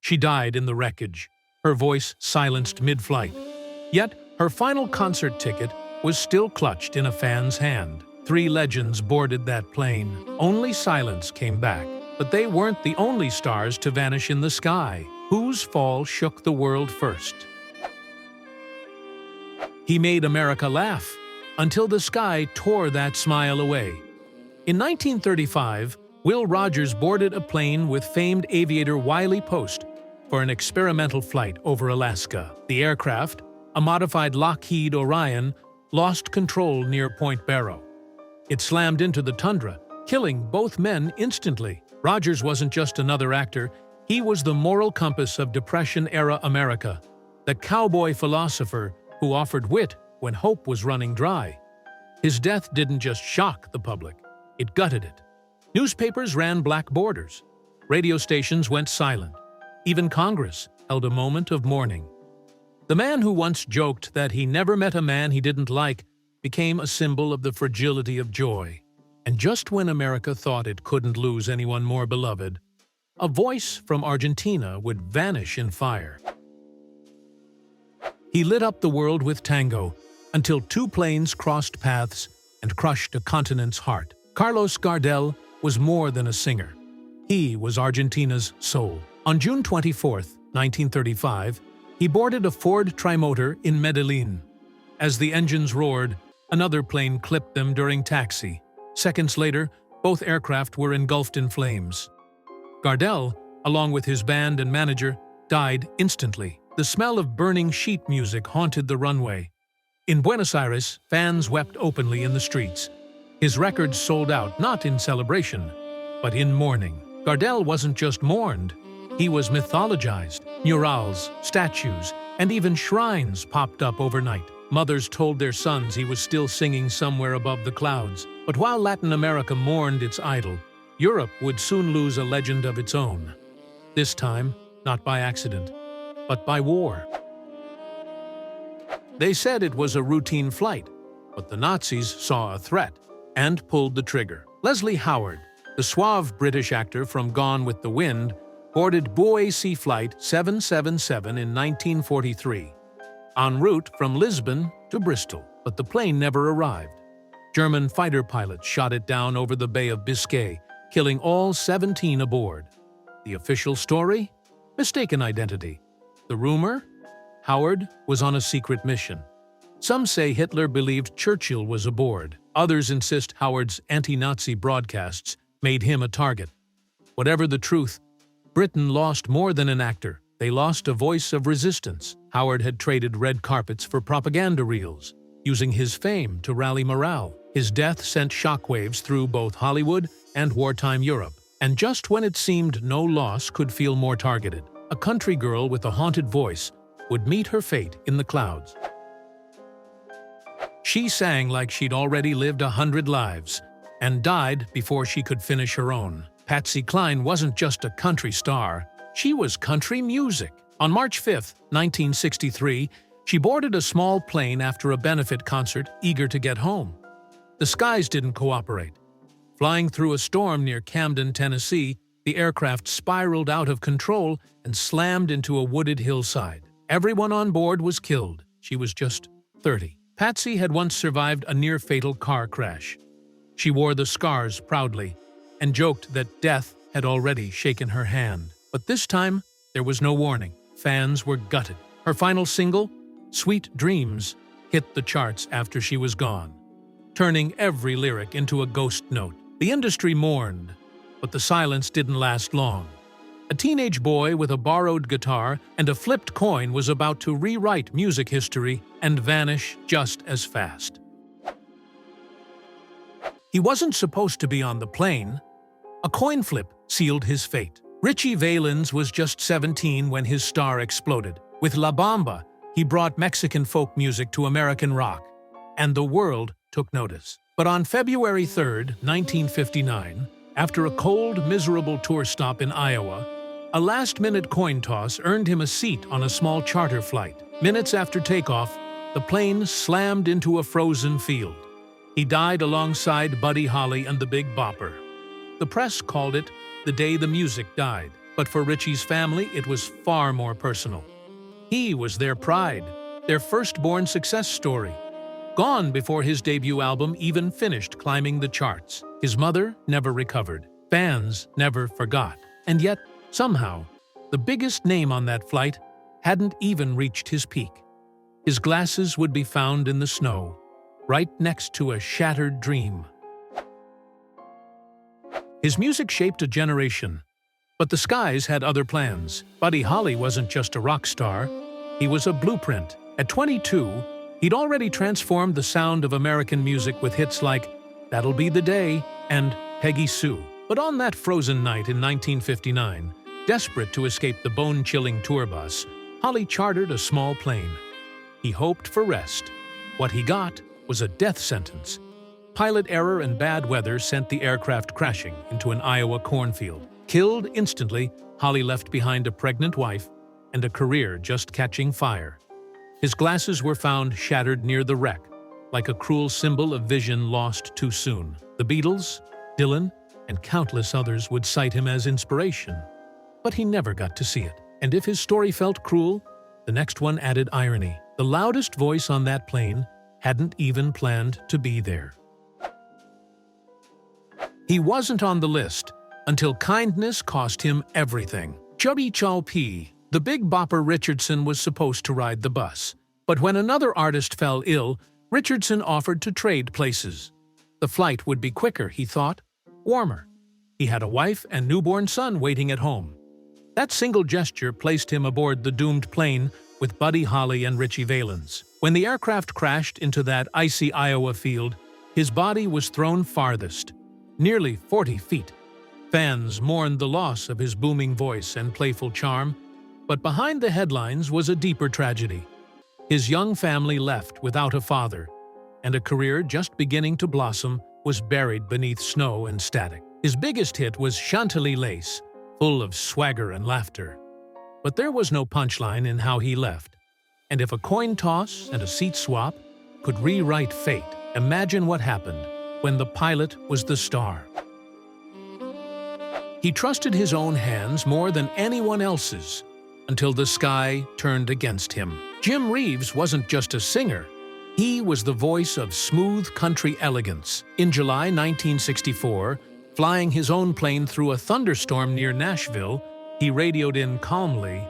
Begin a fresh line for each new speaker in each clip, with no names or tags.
She died in the wreckage, her voice silenced mid-flight. Yet, her final concert ticket was still clutched in a fan's hand. 3 legends boarded that plane. Only silence came back. But they weren't the only stars to vanish in the sky. Whose fall shook the world first? He made America laugh, until the sky tore that smile away. In 1935, Will Rogers boarded a plane with famed aviator Wiley Post for an experimental flight over Alaska. The aircraft, a modified Lockheed Orion, lost control near Point Barrow. It slammed into the tundra, killing both men instantly. Rogers wasn't just another actor, he was the moral compass of Depression-era America, the cowboy philosopher who offered wit when hope was running dry. His death didn't just shock the public, it gutted it. Newspapers ran black borders. Radio stations went silent. Even Congress held a moment of mourning. The man who once joked that he never met a man he didn't like became a symbol of the fragility of joy. And just when America thought it couldn't lose anyone more beloved, a voice from Argentina would vanish in fire. He lit up the world with tango until 2 planes crossed paths and crushed a continent's heart. Carlos Gardell was more than a singer. He was Argentina's soul. On June 24, 1935, he boarded a Ford trimotor in Medellin. As the engines roared, another plane clipped them during taxi. Seconds later, both aircraft were engulfed in flames. Gardell, along with his band and manager, died instantly. The smell of burning sheet music haunted the runway. In Buenos Aires, fans wept openly in the streets. His records sold out not in celebration, but in mourning. Gardell wasn't just mourned, he was mythologized. Murals, statues, and even shrines popped up overnight. Mothers told their sons he was still singing somewhere above the clouds. But while Latin America mourned its idol, Europe would soon lose a legend of its own. This time, not by accident, but by war. They said it was a routine flight, but the Nazis saw a threat and pulled the trigger. Leslie Howard, the suave British actor from Gone with the Wind, boarded Boise Flight 777 in 1943, en route from Lisbon to Bristol, but the plane never arrived. German fighter pilots shot it down over the Bay of Biscay, killing all 17 aboard. The official story? Mistaken identity. The rumor? Howard was on a secret mission. Some say Hitler believed Churchill was aboard. Others insist Howard's anti-Nazi broadcasts made him a target. Whatever the truth, Britain lost more than an actor. They lost a voice of resistance. Howard had traded red carpets for propaganda reels, using his fame to rally morale. His death sent shockwaves through both Hollywood and wartime Europe. And just when it seemed no loss could feel more targeted, a country girl with a haunted voice would meet her fate in the clouds. She sang like she'd already lived 100 lives and died before she could finish her own. Patsy Cline wasn't just a country star, she was country music. On March 5, 1963, she boarded a small plane after a benefit concert, eager to get home. The skies didn't cooperate. Flying through a storm near Camden, Tennessee, the aircraft spiraled out of control and slammed into a wooded hillside. Everyone on board was killed. She was just 30. Patsy had once survived a near-fatal car crash. She wore the scars proudly and joked that death had already shaken her hand. But this time, there was no warning. Fans were gutted. Her final single, Sweet Dreams, hit the charts after she was gone, turning every lyric into a ghost note. The industry mourned, but the silence didn't last long. A teenage boy with a borrowed guitar and a flipped coin was about to rewrite music history and vanish just as fast. He wasn't supposed to be on the plane. A coin flip sealed his fate. Richie Valens was just 17 when his star exploded. With La Bamba, he brought Mexican folk music to American rock, and the world took notice. But on February 3, 1959, after a cold, miserable tour stop in Iowa, a last-minute coin toss earned him a seat on a small charter flight. Minutes after takeoff, the plane slammed into a frozen field. He died alongside Buddy Holly and the Big Bopper. The press called it the day the music died. But for Richie's family, it was far more personal. He was their pride, their firstborn success story. Gone before his debut album even finished climbing the charts. His mother never recovered. Fans never forgot. And yet, somehow, the biggest name on that flight hadn't even reached his peak. His glasses would be found in the snow, right next to a shattered dream. His music shaped a generation, but the skies had other plans. Buddy Holly wasn't just a rock star, he was a blueprint. At 22, he'd already transformed the sound of American music with hits like That'll Be the Day and Peggy Sue. But on that frozen night in 1959, desperate to escape the bone-chilling tour bus, Holly chartered a small plane. He hoped for rest. What he got was a death sentence. Pilot error and bad weather sent the aircraft crashing into an Iowa cornfield. Killed instantly, Holly left behind a pregnant wife and a career just catching fire. His glasses were found shattered near the wreck, like a cruel symbol of vision lost too soon. The Beatles, Dylan, and countless others would cite him as inspiration. But he never got to see it. And if his story felt cruel, the next one added irony. The loudest voice on that plane hadn't even planned to be there. He wasn't on the list until kindness cost him everything. Chubby Chow P., the Big Bopper Richardson was supposed to ride the bus. But when another artist fell ill, Richardson offered to trade places. The flight would be quicker, he thought, warmer. He had a wife and newborn son waiting at home. That single gesture placed him aboard the doomed plane with Buddy Holly and Richie Valens. When the aircraft crashed into that icy Iowa field, his body was thrown farthest, nearly 40 feet. Fans mourned the loss of his booming voice and playful charm, but behind the headlines was a deeper tragedy. His young family left without a father, and a career just beginning to blossom was buried beneath snow and static. His biggest hit was Chantilly Lace, full of swagger and laughter. But there was no punchline in how he left. And if a coin toss and a seat swap could rewrite fate, imagine what happened when the pilot was the star. He trusted his own hands more than anyone else's, until the sky turned against him. Jim Reeves wasn't just a singer. He was the voice of smooth country elegance. In July 1964, flying his own plane through a thunderstorm near Nashville, he radioed in calmly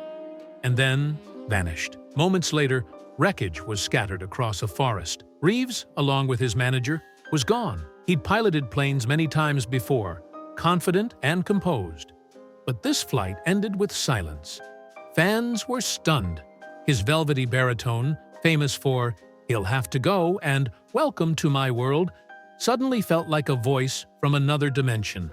and then vanished. Moments later, wreckage was scattered across a forest. Reeves, along with his manager, was gone. He'd piloted planes many times before, confident and composed. But this flight ended with silence. Fans were stunned. His velvety baritone, famous for "He'll Have to Go" and "Welcome to My World," suddenly felt like a voice from another dimension.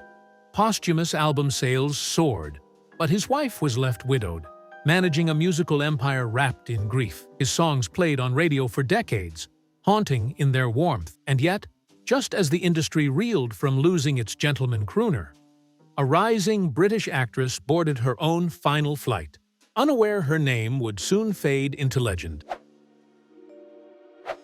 Posthumous album sales soared, but his wife was left widowed, managing a musical empire wrapped in grief. His songs played on radio for decades, haunting in their warmth. And yet, just as the industry reeled from losing its gentleman crooner, a rising British actress boarded her own final flight, unaware her name would soon fade into legend.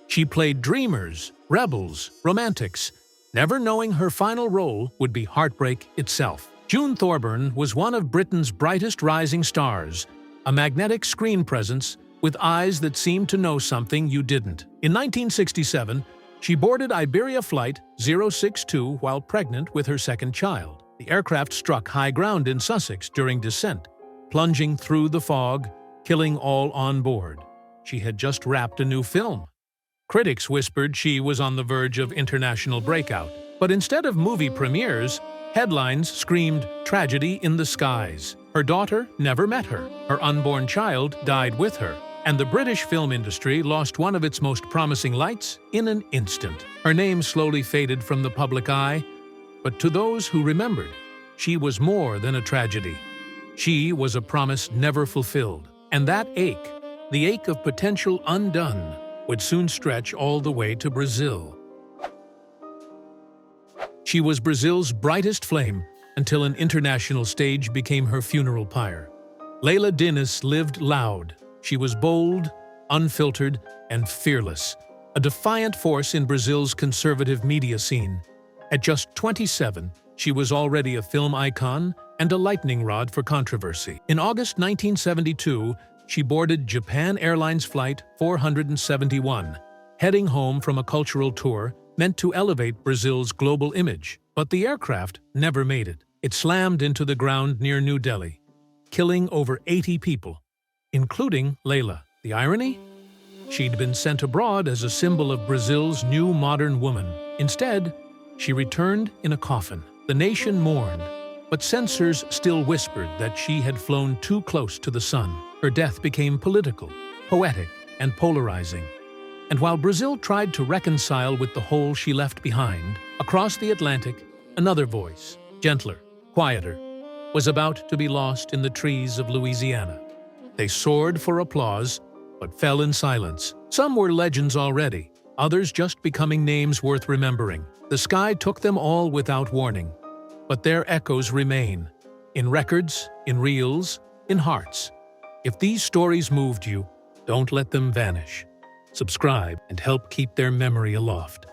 She played dreamers, rebels, romantics, never knowing her final role would be heartbreak itself. June Thorburn was one of Britain's brightest rising stars, a magnetic screen presence with eyes that seemed to know something you didn't. In 1967, she boarded Iberia Flight 062 while pregnant with her second child. The aircraft struck high ground in Sussex during descent, plunging through the fog, killing all on board. She had just wrapped a new film. Critics whispered she was on the verge of international breakout. But instead of movie premieres, headlines screamed tragedy in the skies. Her daughter never met her. Her unborn child died with her. And the British film industry lost one of its most promising lights in an instant. Her name slowly faded from the public eye, but to those who remembered, she was more than a tragedy. She was a promise never fulfilled. And that ache, the ache of potential undone, would soon stretch all the way to Brazil. She was Brazil's brightest flame until an international stage became her funeral pyre. Leila Diniz lived loud. She was bold, unfiltered, and fearless, a defiant force in Brazil's conservative media scene. At just 27, she was already a film icon, and a lightning rod for controversy. In August 1972, she boarded Japan Airlines Flight 471, heading home from a cultural tour meant to elevate Brazil's global image. But the aircraft never made it. It slammed into the ground near New Delhi, killing over 80 people, including Leila. The irony? She'd been sent abroad as a symbol of Brazil's new modern woman. Instead, she returned in a coffin. The nation mourned, but censors still whispered that she had flown too close to the sun. Her death became political, poetic, and polarizing. And while Brazil tried to reconcile with the hole she left behind, across the Atlantic, another voice, gentler, quieter, was about to be lost in the trees of Louisiana. They soared for applause, but fell in silence. Some were legends already, others just becoming names worth remembering. The sky took them all without warning, but their echoes remain, in records, in reels, in hearts. If these stories moved you, don't let them vanish. Subscribe and help keep their memory aloft.